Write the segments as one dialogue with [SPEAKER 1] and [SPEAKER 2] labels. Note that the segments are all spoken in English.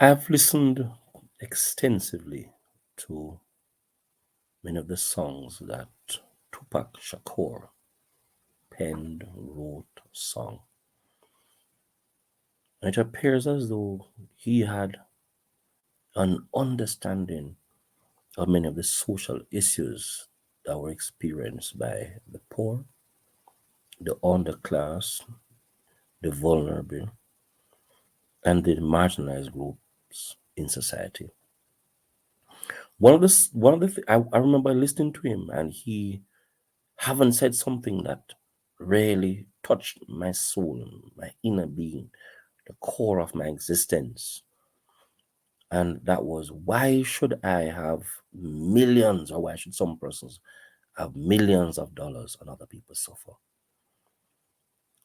[SPEAKER 1] I've listened extensively to many of the songs that Tupac Shakur penned, wrote, sung. And it appears as though he had an understanding of many of the social issues that were experienced by the poor, the underclass, the vulnerable, and the marginalized groups in society. I remember listening to him, and he haven't said something that really touched my soul, my inner being, the core of my existence. And that was, why should I have millions, or why should some persons have millions of dollars and other people suffer?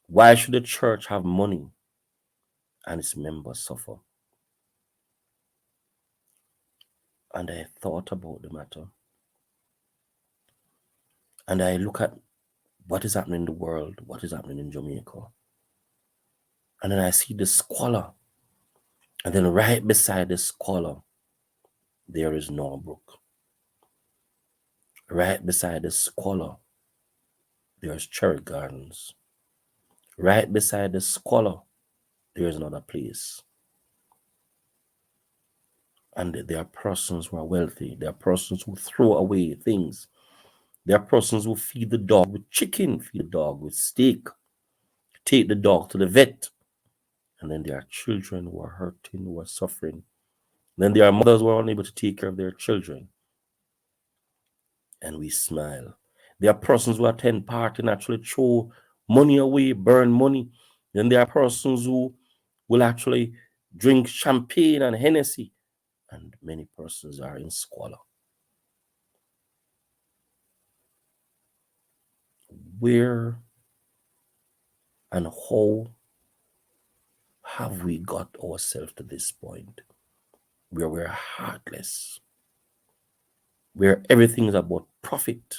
[SPEAKER 1] Why should the church have money and its members suffer? And I thought about the matter, and I look at what is happening in the world, what is happening in Jamaica. And then I see the squalor. And then right beside the squalor, there is Norbrook. Right beside the squalor, there's Cherry Gardens. Right beside the squalor, there's another place. And there are persons who are wealthy. There are persons who throw away things. There are persons who feed the dog with chicken, feed the dog with steak, take the dog to the vet. And then there are children who are hurting, who are suffering. Then there are mothers who are unable to take care of their children. And we smile. There are persons who attend party and actually throw money away, burn money. Then there are persons who will actually drink champagne and Hennessy. And many persons are in squalor. Where and how have we got ourselves to this point where we're heartless, where everything is about profit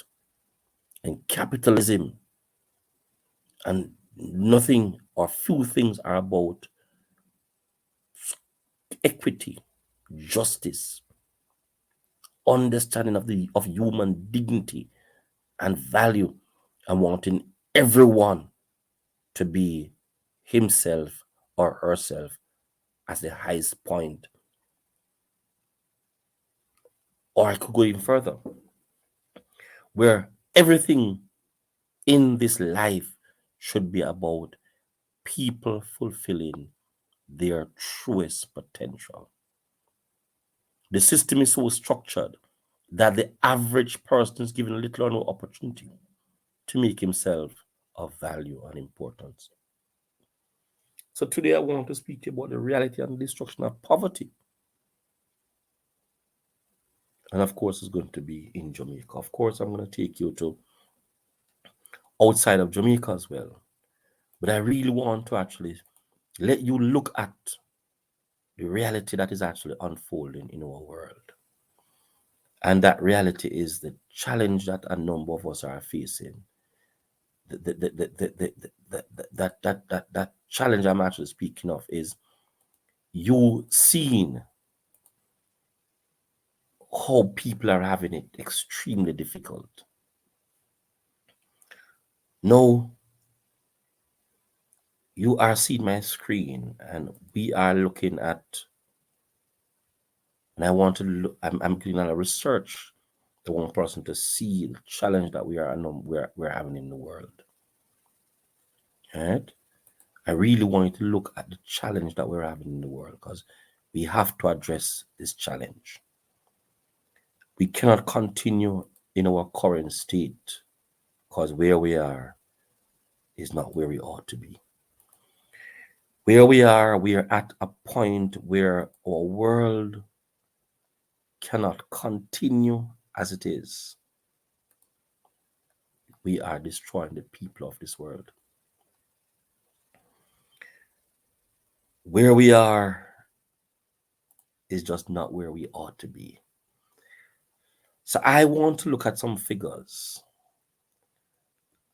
[SPEAKER 1] and capitalism, and nothing or few things are about equity, justice, understanding of human dignity and value, and wanting everyone to be himself or herself as the highest point. Or I could go even further, where everything in this life should be about people fulfilling their truest potential. The system is so structured that the average person is given little or no opportunity to make himself of value and importance. So today I want to speak to you about the reality and destruction of poverty. And of course, it's going to be in Jamaica. Of course, I'm going to take you to outside of Jamaica as well. But I really want to actually let you look at the reality that is actually unfolding in our world. And that reality is the challenge that a number of us are facing. That challenge I'm actually speaking of is you seeing how people are having it extremely difficult. Now, you are seeing my screen, and we are looking at, and I want to look, I'm doing a research. I want a person to see the challenge that we're having in the world. Right? I really want you to look at the challenge that we're having in the world, because we have to address this challenge. We cannot continue in our current state, because where we are is not where we ought to be. Where we are at a point where our world cannot continue as it is. We are destroying the people of this world. Where we are is just not where we ought to be. So I want to look at some figures,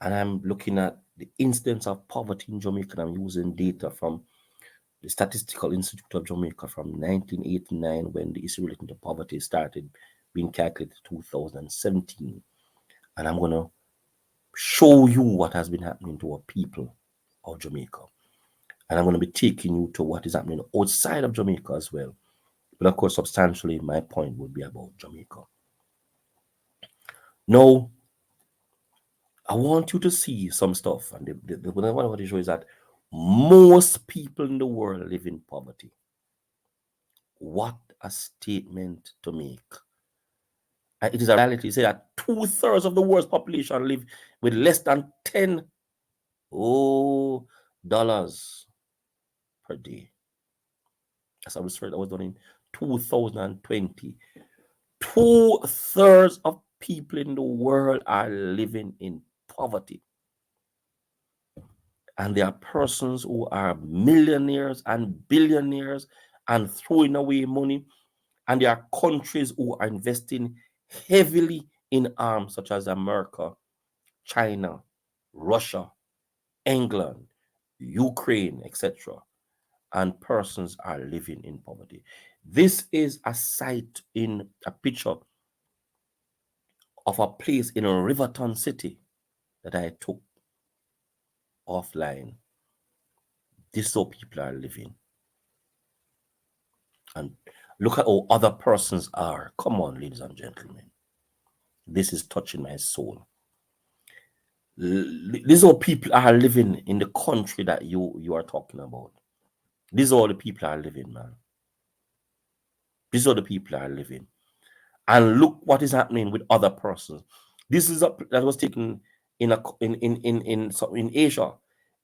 [SPEAKER 1] and I'm looking at the incidence of poverty in Jamaica. I'm using data from the Statistical Institute of Jamaica from 1989, when the issue relating to poverty started being calculated, 2017. And I'm going to show you what has been happening to our people of Jamaica. And I'm going to be taking you to what is happening outside of Jamaica as well. But of course, substantially, my point would be about Jamaica. Now, I want you to see some stuff. And what I want to show is that most people in the world live in poverty. What a statement to make. And it is a reality. Say that 2/3 of the world's population live with less than $10 per day. That's a research that was done in 2020. 2/3 of people in the world are living in poverty. And there are persons who are millionaires and billionaires and throwing away money. And there are countries who are investing heavily in arms, such as America, China, Russia, England, Ukraine, etc. And persons are living in poverty. This is a site in a picture of a place in Riverton City that I took offline. This is how people are living. And look at how other persons are. Come on, ladies and gentlemen. This is touching my soul. This is how people are living in the country that you are talking about. This is how the people are living, man. This is how the people are living. And look what is happening with other persons. This is that was taken in Asia.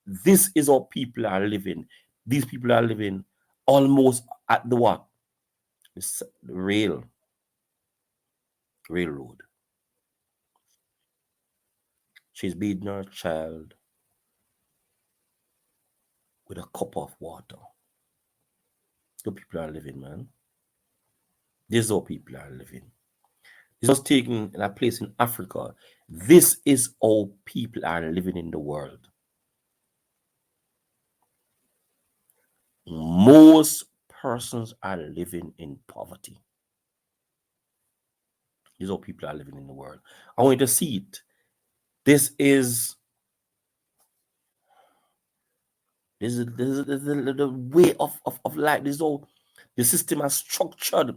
[SPEAKER 1] This is how people are living. These people are living almost at the what? The railroad. She's beating her child with a cup of water. The people are living, man. This is how people are living. This was taken in a place in Africa. This is how people are living in the world. Most persons are living in poverty. This is how people are living in the world. I want you to see it. This is the way of life. This is how the system has structured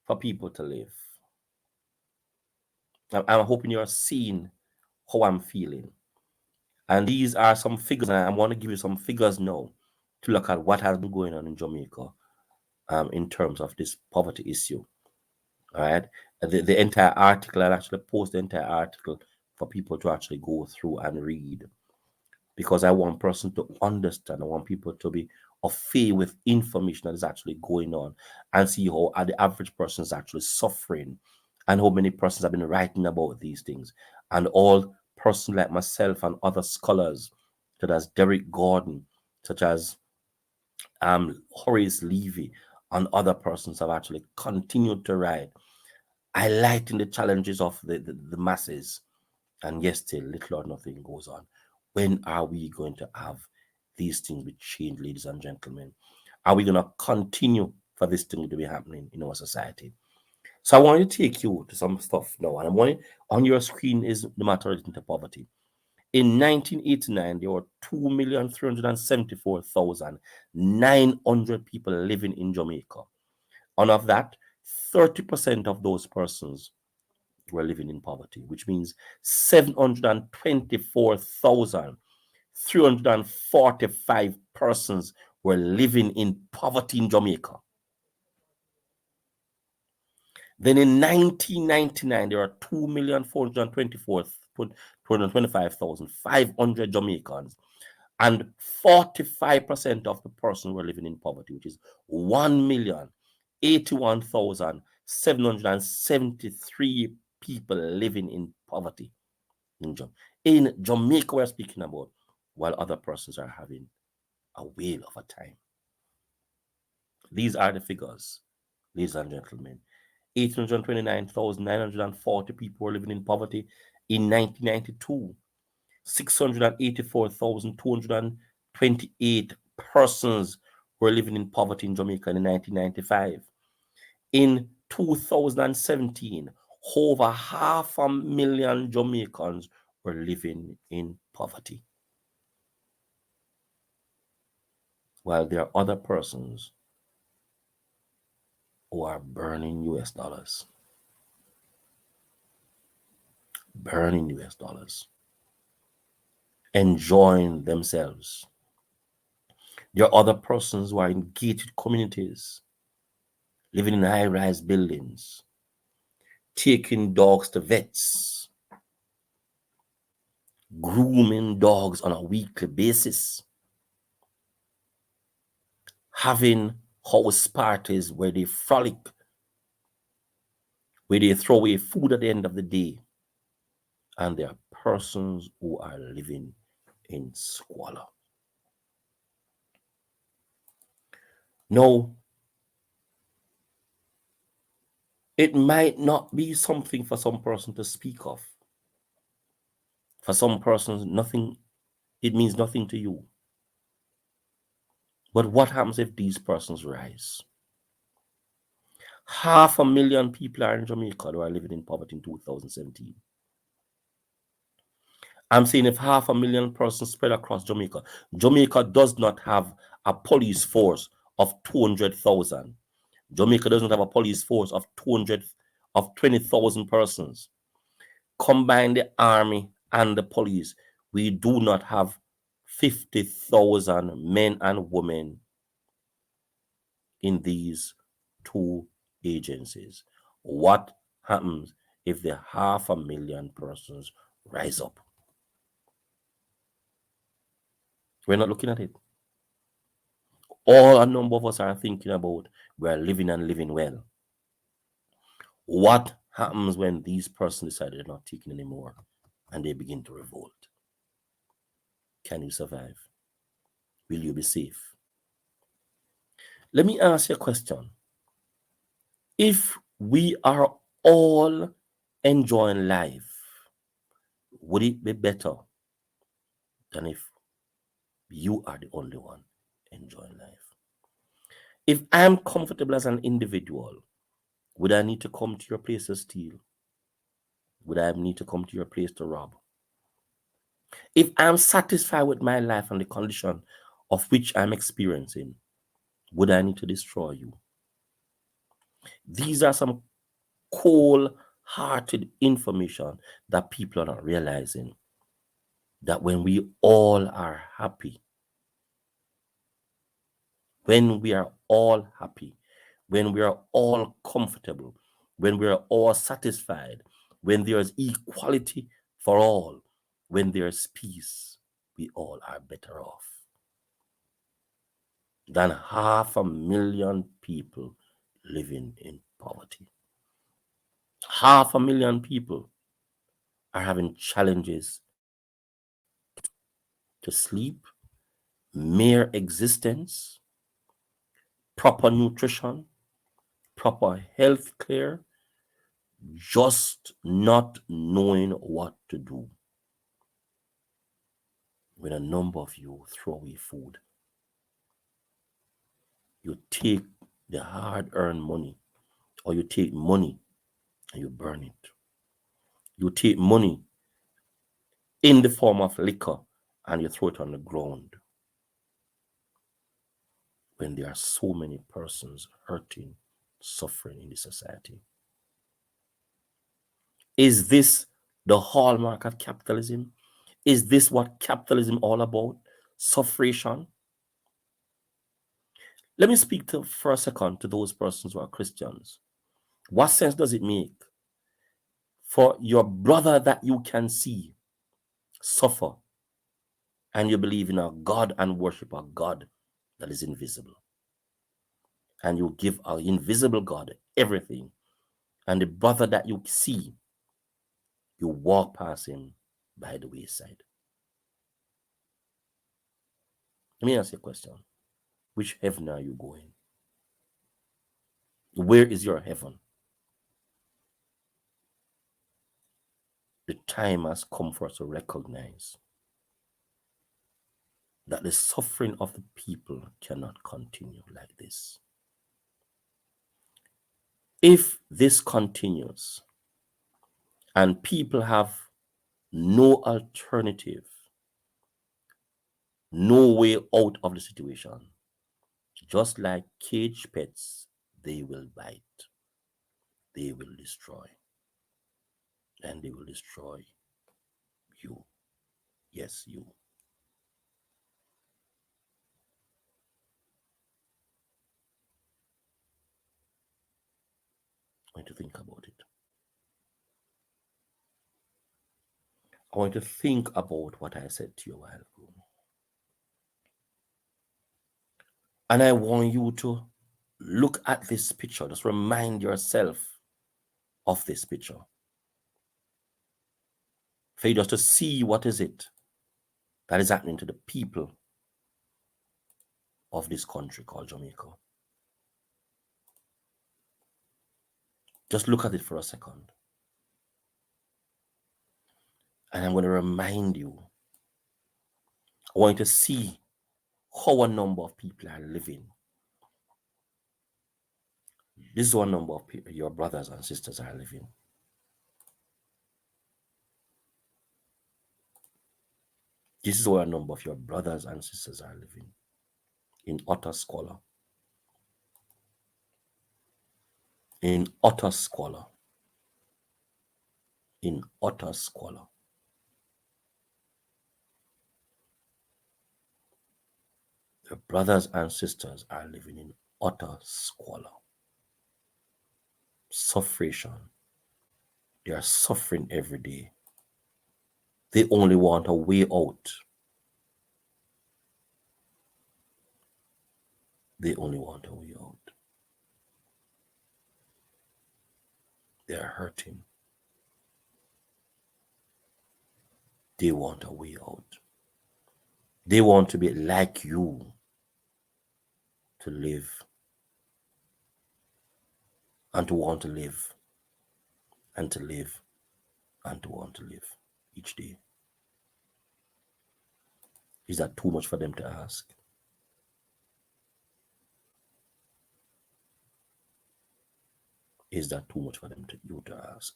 [SPEAKER 1] for people to live. I'm hoping you're seeing how I'm feeling. And these are some figures, and I want to give you some figures now to look at what has been going on in Jamaica in terms of this poverty issue. All right. The entire article, I'll actually post the entire article for people to actually go through and read, because I want person to understand. I want people to be of faith with information that is actually going on and see how the average person is actually suffering and how many persons have been writing about these things. And all persons like myself and other scholars, such as Derek Gordon, such as Horace Levy, and other persons have actually continued to write, highlighting the challenges of the masses. And yes, still little or nothing goes on. When are we going to have these things be changed, ladies and gentlemen? Are we going to continue for this thing to be happening in our society? So I want to take you to some stuff now. And I'm wanting on your screen is the matter relating to poverty. In 1989, there were 2,374,900 people living in Jamaica. And of that, 30% of those persons were living in poverty, which means 724,345 persons were living in poverty in Jamaica. Then in 1999, there are 2,425,500 Jamaicans, and 45% of the persons were living in poverty, which is 1,081,773 people living in poverty in Jamaica. We're speaking about, while other persons are having a whale of a time. These are the figures, ladies and gentlemen. 829,940 people were living in poverty in 1992. 684,228 persons were living in poverty in Jamaica in 1995. In 2017, over 500,000 Jamaicans were living in poverty, while there are other persons who are burning US dollars, burning US dollars, enjoying themselves. There are other persons who are in gated communities, living in high-rise buildings, taking dogs to vets, grooming dogs on a weekly basis, having house parties where they frolic, where they throw away food at the end of the day. And there are persons who are living in squalor. No, it might not be something for some person to speak of. For some persons, nothing, it means nothing to you. But what happens if these persons rise? 500,000 people are in Jamaica who are living in poverty in 2017. I'm saying if 500,000 persons spread across Jamaica, Jamaica does not have a police force of 200,000. Jamaica doesn't have a police force of 20,000 persons. Combine the army and the police, we do not have 50,000 men and women in these two agencies. What happens if the 500,000 persons rise up? We're not looking at it. All a number of us are thinking about, we're living and living well. What happens when these persons decide they're not taking anymore and they begin to revolt? Can you survive? Will you be safe? Let me ask you a question. If we are all enjoying life, would it be better than if you are the only one enjoying life? If I'm comfortable as an individual, would I need to come to your place to steal? Would I need to come to your place to rob? If I'm satisfied with my life and the condition of which I'm experiencing, would I need to destroy you? These are some cold-hearted information that people are not realizing. That when we all are happy, when we are all happy, when we are all comfortable, when we are all satisfied, when there is equality for all, when there is peace, we all are better off than 500,000 people living in poverty. 500,000 people are having challenges to sleep, mere existence, proper nutrition, proper health care, just not knowing what to do. When a number of you throw away food, you take the hard-earned money, or you take money and you burn it. You take money in the form of liquor and you throw it on the ground. When there are so many persons hurting, suffering in the society. Is this the hallmark of capitalism? Is this what capitalism all about? Suffration? Let me speak to for a second to those persons who are Christians. What sense does it make for your brother that you can see suffer and you believe in a God and worship a God that is invisible? And you give our invisible God everything. And the brother that you see, you walk past him by the wayside. Let me ask you a question. Which heaven are you going? Where is your heaven? The time has come for us to recognize that the suffering of the people cannot continue like this. If this continues and people have no alternative, no way out of the situation, just like cage pets, they will bite, they will destroy, and they will destroy you. Yes, you. I want you to think about it. I want you to think about what I said to you a while ago. And I want you to look at this picture. Just remind yourself of this picture. For you just to see what is it that is happening to the people of this country called Jamaica. Just look at it for a second. And I'm going to remind you. I want you to see how a number of people are living. This is what a number of people, your brothers and sisters are living. This is where a number of your brothers and sisters are living. In utter squalor. In utter squalor. In utter squalor. Your brothers and sisters are living in utter squalor. Suffering. They are suffering every day. They only want a way out. They only want a way out. They are hurting. They want a way out. They want to be like you, to live and to want to live and to live and to want to live each day. Is that too much for them to ask? Is that too much for you to ask?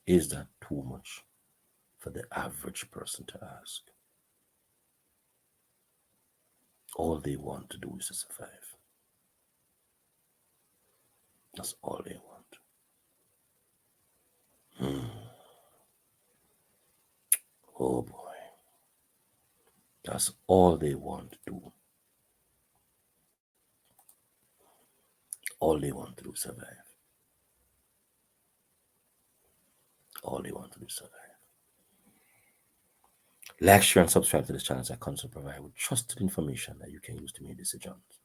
[SPEAKER 1] Is that too much for the average person to ask? All they want to do is to survive. That's all they want. Oh boy. That's all they want to do. All they want to do is survive. All they want to do is survive. Like, share, and subscribe to this channel as I constantly provide with trusted information that you can use to make decisions.